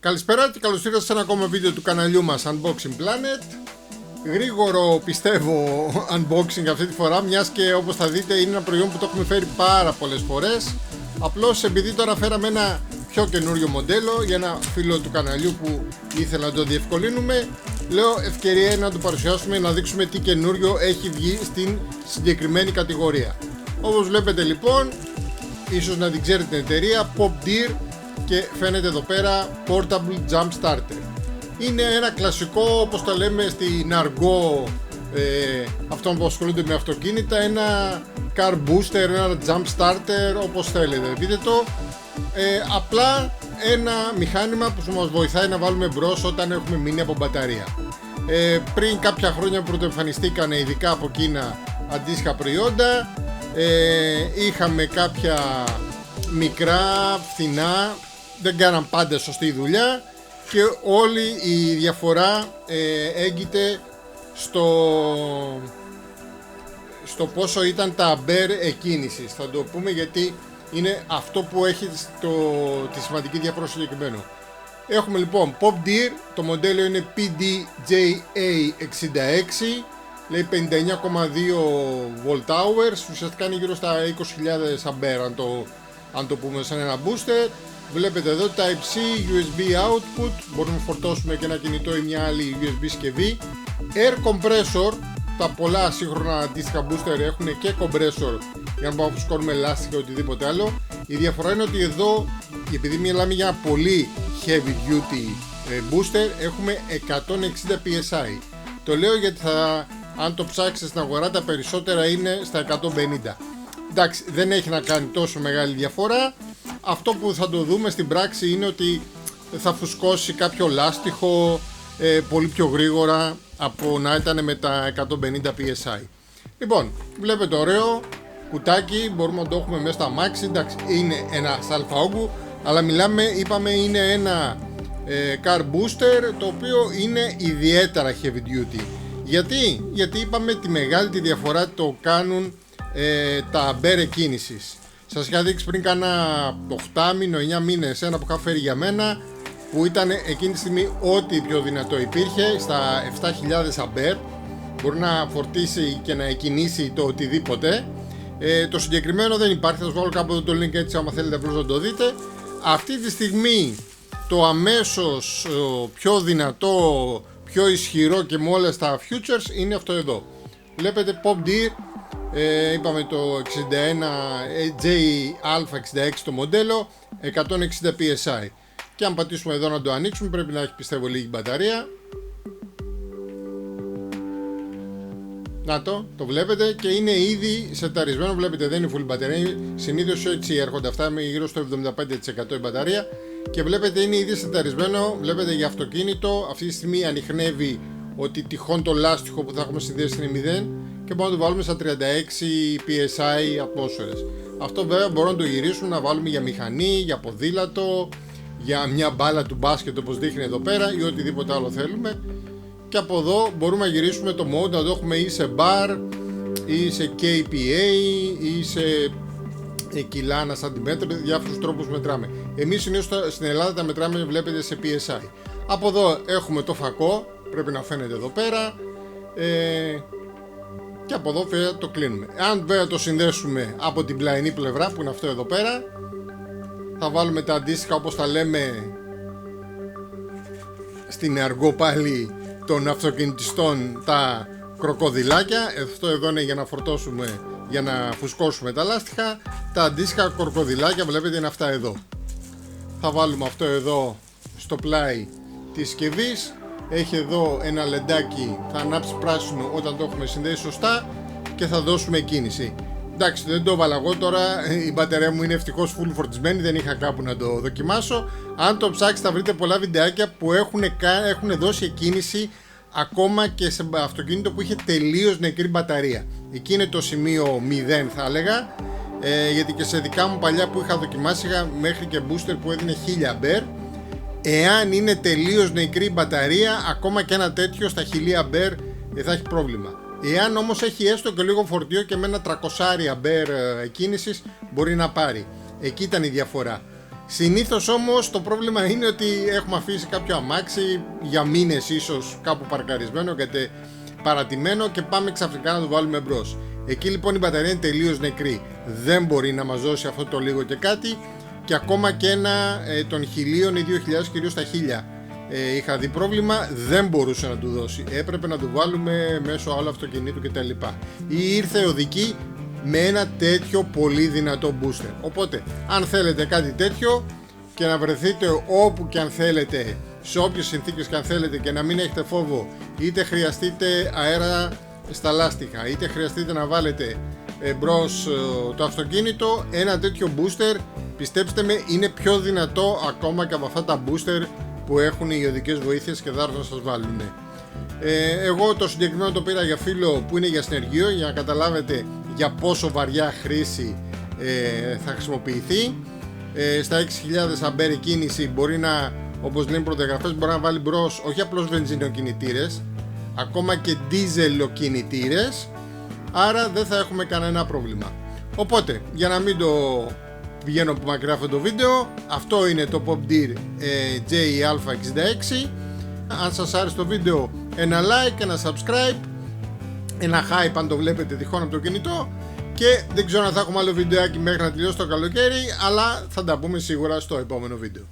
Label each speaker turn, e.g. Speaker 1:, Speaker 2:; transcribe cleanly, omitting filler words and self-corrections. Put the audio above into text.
Speaker 1: Καλησπέρα και καλώς ήρθατε σε ένα ακόμα βίντεο του καναλιού μας Unboxing Planet. Γρήγορο πιστεύω unboxing αυτή τη φορά, μιας και όπως θα δείτε είναι ένα προϊόν που το έχουμε φέρει πάρα πολλές φορές. Απλώς επειδή τώρα φέραμε ένα πιο καινούριο μοντέλο για ένα φίλο του καναλιού που ήθελα να το διευκολύνουμε, λέω ευκαιρία να το παρουσιάσουμε, να δείξουμε τι καινούριο έχει βγει στην συγκεκριμένη κατηγορία. Όπως βλέπετε λοιπόν, ίσως να την ξέρετε την εταιρεία, PopDear, και φαίνεται εδώ πέρα Portable Jump Starter. Είναι ένα κλασικό, όπως το λέμε στην αργό αυτών που ασχολούνται με αυτοκίνητα, ένα car booster, ένα jump starter, όπως θέλετε πείτε το. Απλά ένα μηχάνημα που μας βοηθάει να βάλουμε μπρος όταν έχουμε μείνει από μπαταρία. Πριν κάποια χρόνια πρωτοεμφανιστήκαν ειδικά από Κίνα αντίστοιχα προϊόντα. Είχαμε κάποια μικρά, φθηνά, δεν κάναν πάντα σωστή δουλειά και όλη η διαφορά έγκυται στο πόσο ήταν τα αμπέρ εκκίνησης. Θα το πούμε γιατί είναι αυτό που έχει τη σημαντική διαφορά στο συγκεκριμένο. Έχουμε λοιπόν PopDear, το μοντέλο είναι PDJA66, λέει 59,2 volt hours, ουσιαστικά είναι γύρω στα 20.000 αμπέρ αν το πούμε σαν ένα booster. Βλέπετε εδώ Type-C, USB output, μπορούμε να φορτώσουμε και ένα κινητό ή μια άλλη USB συσκευή. Air compressor, τα πολλά σύγχρονα αντίστοιχα booster έχουν και compressor για να μπορούμε να φουσκώνουμε λάστιχα ή οτιδήποτε άλλο. Η διαφορά είναι ότι εδώ, επειδή μιλάμε για πολύ heavy duty booster, έχουμε 160 psi. Το λέω γιατί αν το ψάξετε στην αγορά τα περισσότερα είναι στα 150. Εντάξει, δεν έχει να κάνει τόσο μεγάλη διαφορά. Αυτό που θα το δούμε στην πράξη είναι ότι θα φουσκώσει κάποιο λάστιχο πολύ πιο γρήγορα από να ήταν με τα 150 psi. Λοιπόν, βλέπετε ωραίο κουτάκι, μπορούμε να το έχουμε μέσα στα μάξι. Εντάξει, είναι ένα αλφα όγκου, αλλά είπαμε είναι ένα car booster το οποίο είναι ιδιαίτερα heavy duty. Γιατί είπαμε τη μεγάλη τη διαφορά το κάνουν τα αμπέρ εκκίνησης. Σας είχα δείξει πριν κάνα 8 μήνες, 9 μήνες ένα που είχα φέρει για μένα, που ήταν εκείνη τη στιγμή ό,τι πιο δυνατό υπήρχε, στα 7.000 αμπέρ. Μπορεί να φορτίσει και να εκκινήσει το οτιδήποτε. Το συγκεκριμένο δεν υπάρχει, θα σας βάλω κάπου εδώ το link έτσι άμα θέλετε απλώς να το δείτε. Αυτή τη στιγμή το αμέσως πιο δυνατό, πιο ισχυρό και με όλα τα futures είναι αυτό εδώ. Βλέπετε PopDear, είπαμε το 61JA66 το μοντέλο, 160 psi. Και αν πατήσουμε εδώ να το ανοίξουμε, πρέπει να έχει πιστεύω λίγη μπαταρία. Να το βλέπετε και είναι ήδη σεταρισμένο. Βλέπετε δεν είναι full μπαταρία, συνήθως έτσι έρχονται αυτά, με γύρω στο 75% η μπαταρία. Και βλέπετε είναι ήδη σεταρισμένο. Βλέπετε για αυτοκίνητο αυτή τη στιγμή ανιχνεύει ότι τυχόν το λάστιχο που θα έχουμε συνδέσει είναι 0 και μπορούμε να το βάλουμε στα 36 psi ατμόσφαιρες. Αυτό βέβαια μπορούμε να το γυρίσουμε, να βάλουμε για μηχανή, για ποδήλατο, για μια μπάλα του μπάσκετ όπως δείχνει εδώ πέρα ή οτιδήποτε άλλο θέλουμε. Και από εδώ μπορούμε να γυρίσουμε το mode, να το έχουμε ή σε bar ή σε KPA ή σε κιλά ανά σαντιμέτρο, διάφορους τρόπους μετράμε. Εμείς συνήθως στην Ελλάδα τα μετράμε, βλέπετε, σε PSI. Από εδώ έχουμε το φακό, πρέπει να φαίνεται εδώ πέρα, και από εδώ βέβαια το κλείνουμε. Αν βέβαια το συνδέσουμε από την πλαϊνή πλευρά που είναι αυτό εδώ πέρα, θα βάλουμε τα αντίστοιχα όπως τα λέμε στην αργό πάλι των αυτοκινητιστών, τα κροκοδιλάκια. Αυτό εδώ είναι για να φορτώσουμε, για να φουσκώσουμε τα λάστιχα. Τα αντίστοιχα κροκοδιλάκια βλέπετε είναι αυτά εδώ. Θα βάλουμε αυτό εδώ στο πλάι της συσκευής. Έχει εδώ ένα λεντάκι, θα ανάψει πράσινο όταν το έχουμε συνδέσει σωστά και θα δώσουμε κίνηση. Εντάξει, δεν το έβαλα εγώ τώρα, η μπαταρία μου είναι ευτυχώς full φορτισμένη, δεν είχα κάπου να το δοκιμάσω. Αν το ψάξετε θα βρείτε πολλά βιντεάκια που έχουν δώσει κίνηση ακόμα και σε αυτοκίνητο που είχε τελείως νεκρή μπαταρία. Εκεί είναι το σημείο 0 θα έλεγα, γιατί και σε δικά μου παλιά που είχα δοκιμάσει είχα μέχρι και booster που έδινε 1000 αμπέρ. Εάν είναι τελείως νεκρή μπαταρία, ακόμα και ένα τέτοιο στα 1000 αμπέρ θα έχει πρόβλημα. Εάν όμως έχει έστω και λίγο φορτίο και με ένα 300 αμπέρ κίνησης μπορεί να πάρει. Εκεί ήταν η διαφορά. Συνήθως όμως το πρόβλημα είναι ότι έχουμε αφήσει κάποιο αμάξι για μήνες ίσως κάπου παρκαρισμένο και παρατημένο και πάμε ξαφνικά να το βάλουμε μπρος. Εκεί λοιπόν η μπαταρία είναι τελείως νεκρή, δεν μπορεί να μας δώσει αυτό το λίγο και κάτι, και ακόμα και ένα των 1000 ή 2000, κυρίως τα 1000 είχα δει πρόβλημα, δεν μπορούσε να του δώσει, έπρεπε να του βάλουμε μέσω άλλου αυτοκινήτου κτλ. Ή ήρθε οδική με ένα τέτοιο πολύ δυνατό booster. Οπότε αν θέλετε κάτι τέτοιο και να βρεθείτε όπου και αν θέλετε, σε όποιες συνθήκες και αν θέλετε, και να μην έχετε φόβο, είτε χρειαστείτε αέρα στα λάστιχα, είτε χρειαστείτε να βάλετε μπρος το αυτοκίνητο, ένα τέτοιο booster, πιστέψτε με, είναι πιο δυνατό ακόμα και από αυτά τα booster που έχουν οι οδικές βοήθειες και θα έρθουν να σας βάλουν. Εγώ το συγκεκριμένο το πήρα για φύλλο που είναι για συνεργείο, για να καταλάβετε για πόσο βαριά χρήση θα χρησιμοποιηθεί. Στα 6.000 αμπέρ κίνηση μπορεί να, όπως λένε προδιαγραφές, μπορεί να βάλει μπρος όχι απλώς βενζινοκινητήρες, ακόμα και δίζελοκινητήρες, άρα δεν θα έχουμε κανένα πρόβλημα. Οπότε, για να μην το πηγαίνω από μακριά αυτό το βίντεο, αυτό είναι το Pop Deer JA66. Αν σας άρεσε το βίντεο, ένα like, ένα subscribe, ένα hype αν το βλέπετε τυχόν από το κινητό, και δεν ξέρω αν θα έχουμε άλλο βιντεάκι μέχρι να τελειώσει το καλοκαίρι, αλλά θα τα πούμε σίγουρα στο επόμενο βίντεο.